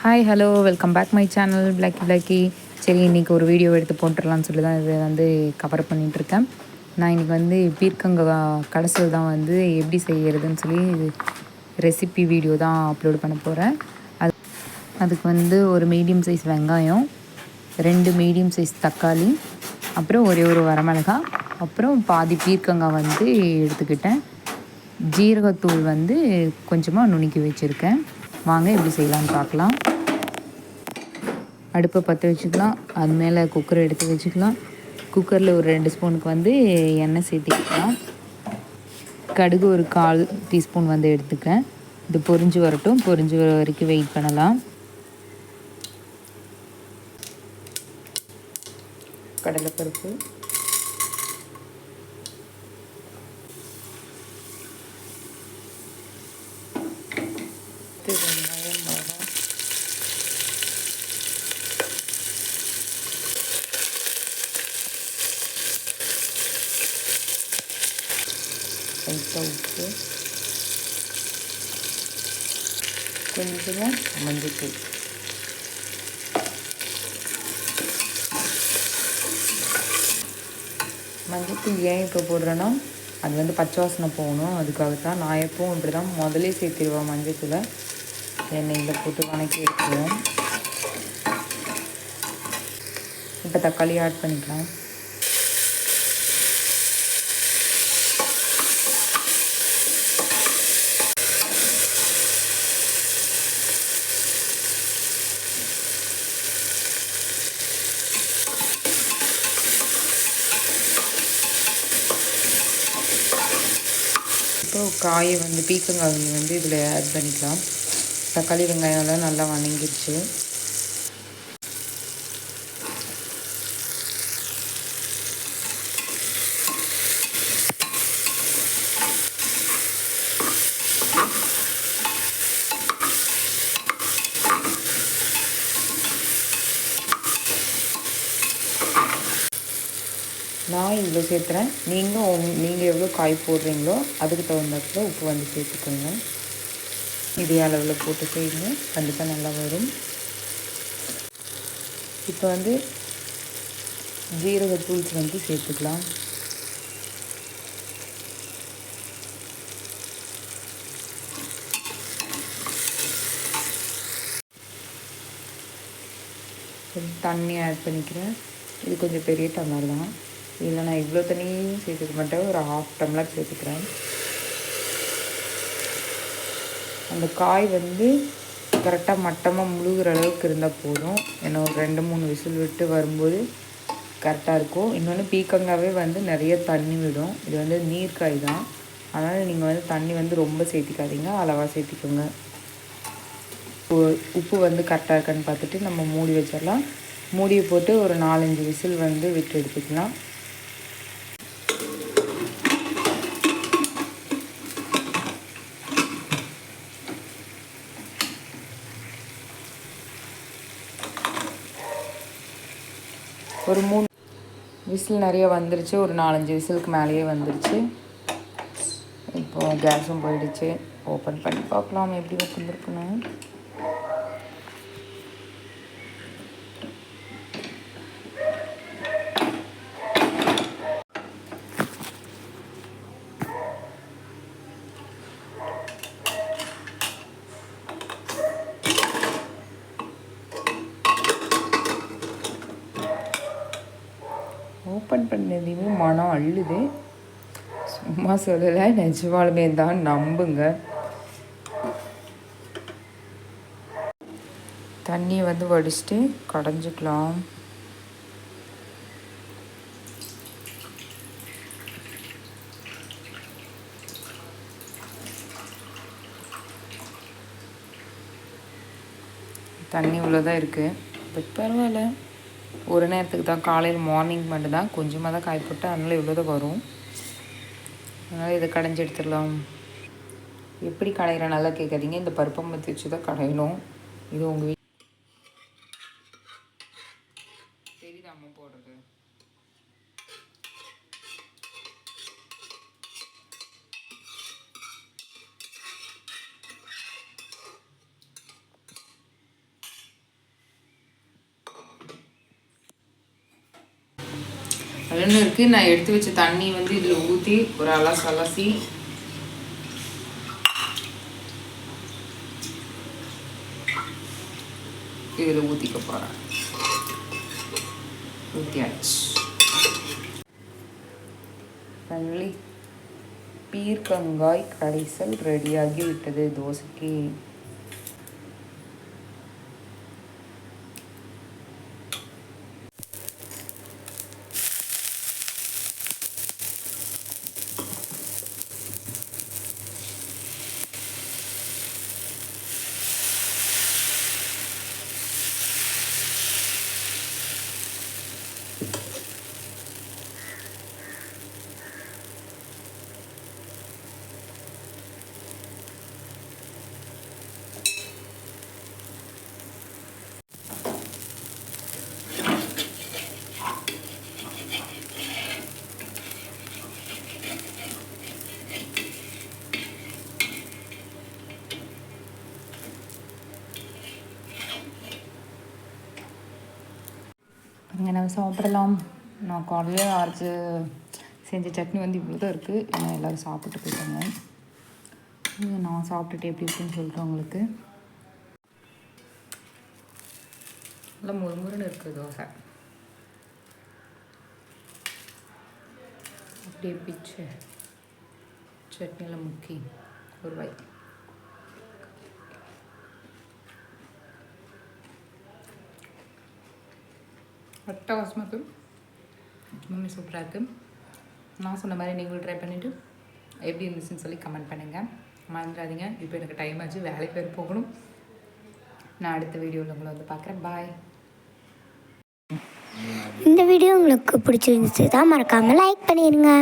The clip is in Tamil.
Hi hello welcome back my channel பிளாக்கி. சரி, இன்றைக்கி ஒரு வீடியோ எடுத்து போட்டுடலான்னு சொல்லி தான் இதை வந்து கவர் பண்ணிகிட்ருக்கேன். நான் இன்றைக்கி வந்து பீர்க்கங்காய் கடைசல் தான் வந்து எப்படி செய்கிறதுன்னு சொல்லி ரெசிபி வீடியோ தான் அப்லோட் பண்ண போகிறேன். அதுக்கு வந்து ஒரு மீடியம் சைஸ் வெங்காயம், 2 மீடியம் சைஸ் தக்காளி, அப்புறம் ஒரே ஒரு வரமிளகாய், அப்புறம் பாதி பீர்க்கங்காய் வந்து எடுத்துக்கிட்டேன். ஜீரகத்தூள் வந்து கொஞ்சமாக நுணுக்கி வச்சுருக்கேன். வாங்க எப்படி செய்யலான்னு பார்க்கலாம். அடுப்பை பற்ற வச்சுக்கலாம். அது மேலே குக்கரை எடுத்து வச்சுக்கலாம். குக்கரில் ஒரு 2 ஸ்பூனுக்கு வந்து எண்ணெய் சேர்த்திக்கலாம். கடுகு ஒரு 1/4 டீஸ்பூன் வந்து எடுத்துக்கிறேன். இது பொரிஞ்சு வரட்டும். பொரிஞ்சு வர வரைக்கும் வெயிட் பண்ணலாம். கடலைப்பருப்பு, வெங்காயம், மிளகாய், லைட்டாக உப்பு, கொஞ்சமாக மஞ்சள். மஞ்சள் ஏன் இப்போ போடுறேன்னா, அது வந்து பச்சை வாசனை போகணும். அதுக்காகத்தான். நான் எப்பவும் இப்படி தான் முதலே சேர்த்துருவேன் மஞ்சத்தூளை. எண்ணெயில் போட்டு வணக்கி எடுத்துருவோம். இப்போ தக்காளி ஆட் பண்ணிக்கலாம். இப்போ காயை வந்து பீர்க்கங்காயை வந்து இதில் ஆட் பண்ணிக்கலாம். தக்காளி வெங்காயம்லாம் நல்லா வணங்கிடுச்சு. நான் இவ்வளோ சேர்த்துறேன். நீங்கள் எவ்வளோ காய் போடுறீங்களோ அதுக்கு தகுந்தாப்புல உப்பு வந்து சேர்த்துக்கோங்க. இதே அளவில் போட்டு செய்யுங்க, கண்டிப்பாக நல்லா வரும். இப்போ வந்து ஜீரகத்தூள் வந்து சேர்த்துக்கலாம். தண்ணி ஆட் பண்ணிக்கிறேன். இது கொஞ்சம் பெரிய டம்ளர் தான். இல்லை, நான் இவ்வளோ தண்ணியும் சேர்த்துக்க மாட்டேன். ஒரு 1/2 டம்ளர் சேர்த்துக்கிறேன். அந்த காய் வந்து கரெக்டாக மட்டமாக முழுகிற அளவுக்கு இருந்தால் போதும். ஏன்னா ஒரு 2-3 விசில் விட்டு வரும்போது கரெக்டாக இருக்கும். இன்னொன்று பீர்க்கங்காவே வந்து நிறைய தண்ணி விடும். இது வந்து நீர்க்காய் தான். அதனால் நீங்கள் வந்து தண்ணி வந்து ரொம்ப சேர்த்திக்காதீங்க, அளவாக சேர்த்திக்கோங்க. உப்பு வந்து கரெக்டாக இருக்கான்னு பார்த்துட்டு நம்ம மூடி வச்சிடலாம். மூடியை போட்டு ஒரு 4-5 விசில் வந்து விட்டு எடுத்துக்கலாம். ஒரு 3 விசில் நிறைய வந்துருச்சு. ஒரு 4-5 விசிலுக்கு மேலேயே வந்துருச்சு. இப்போது கேஸும் போயிடுச்சு. ஓப்பன் பண்ணி பார்க்கலாம் எப்படி வந்துருக்குன்னு. ஓப்பன் பண்ணதையுமே மனம் அள்ளுது. சும்மா சொல்லலை, நிஜமாலுமே தான், நம்புங்க. தண்ணியை வந்து வடிச்சிட்டு கடைஞ்சிக்கலாம். தண்ணி இவ்வளோதான் இருக்குது. பட் பரவாயில்ல, ஒரு நேரத்துக்கு தான், காலையில் மார்னிங் மட்டும்தான் கொஞ்சமாக தான் காய் போட்டு, அதனால் இவ்வளோ தான் வரும். அதனால் இதை கடைஞ்சி எடுத்துடலாம். எப்படி கடையிற நல்லா கேட்காதீங்க. இந்த பருப்பை மத்தி வச்சு தான் கடையணும். இது உங்கள் வீட்டு தெரியுதாம்மா போடுறது. நல்லெண்ணெய் இருக்குது. நான் எடுத்து வச்ச தண்ணி வந்து இதில் ஊற்றி ஒரு அலசி இதில் ஊற்றிக்க போகிறேன். ஊற்றியாச்சு. ஃபைனலி பீர்க்கங்காய் கடைசல் ரெடியாகி விட்டது தோசைக்கு. இங்கே நம்ம சாப்பிடலாம். நான் காலையில் அரைச்சி செஞ்ச சட்னி வந்து இவ்வளோ தான் இருக்குது. ஏன்னா எல்லோரும் சாப்பிட்டு போயிட்டாங்க. இது நான் சாப்பிட்டுட்டு எப்படி இருக்குன்னு சொல்கிறேன் உங்களுக்கு. நல்லா முறுமுறுன்னு இருக்குது தோசை. அப்படியே பிச்சு சட்னியில் முக்கி ஒரு வாய். அட்டகாசமாக இருக்குது. ரொம்ப சூப்பராக இருக்குது. நான் சொன்ன மாதிரி நீங்களும் ட்ரை பண்ணிவிட்டு எப்படி இருந்துச்சுன்னு சொல்லி கமெண்ட் பண்ணுங்கள். மறந்துடாதீங்க. இப்போ எனக்கு டைம் ஆச்சு, வேலைக்கு பேர் போகணும். நான் அடுத்த வீடியோவில் உங்களை வந்து பார்க்குறேன். பாய். இந்த வீடியோ உங்களுக்கு பிடிச்சிருந்துச்சு தான் மறக்காமல் லைக் பண்ணிடுங்க.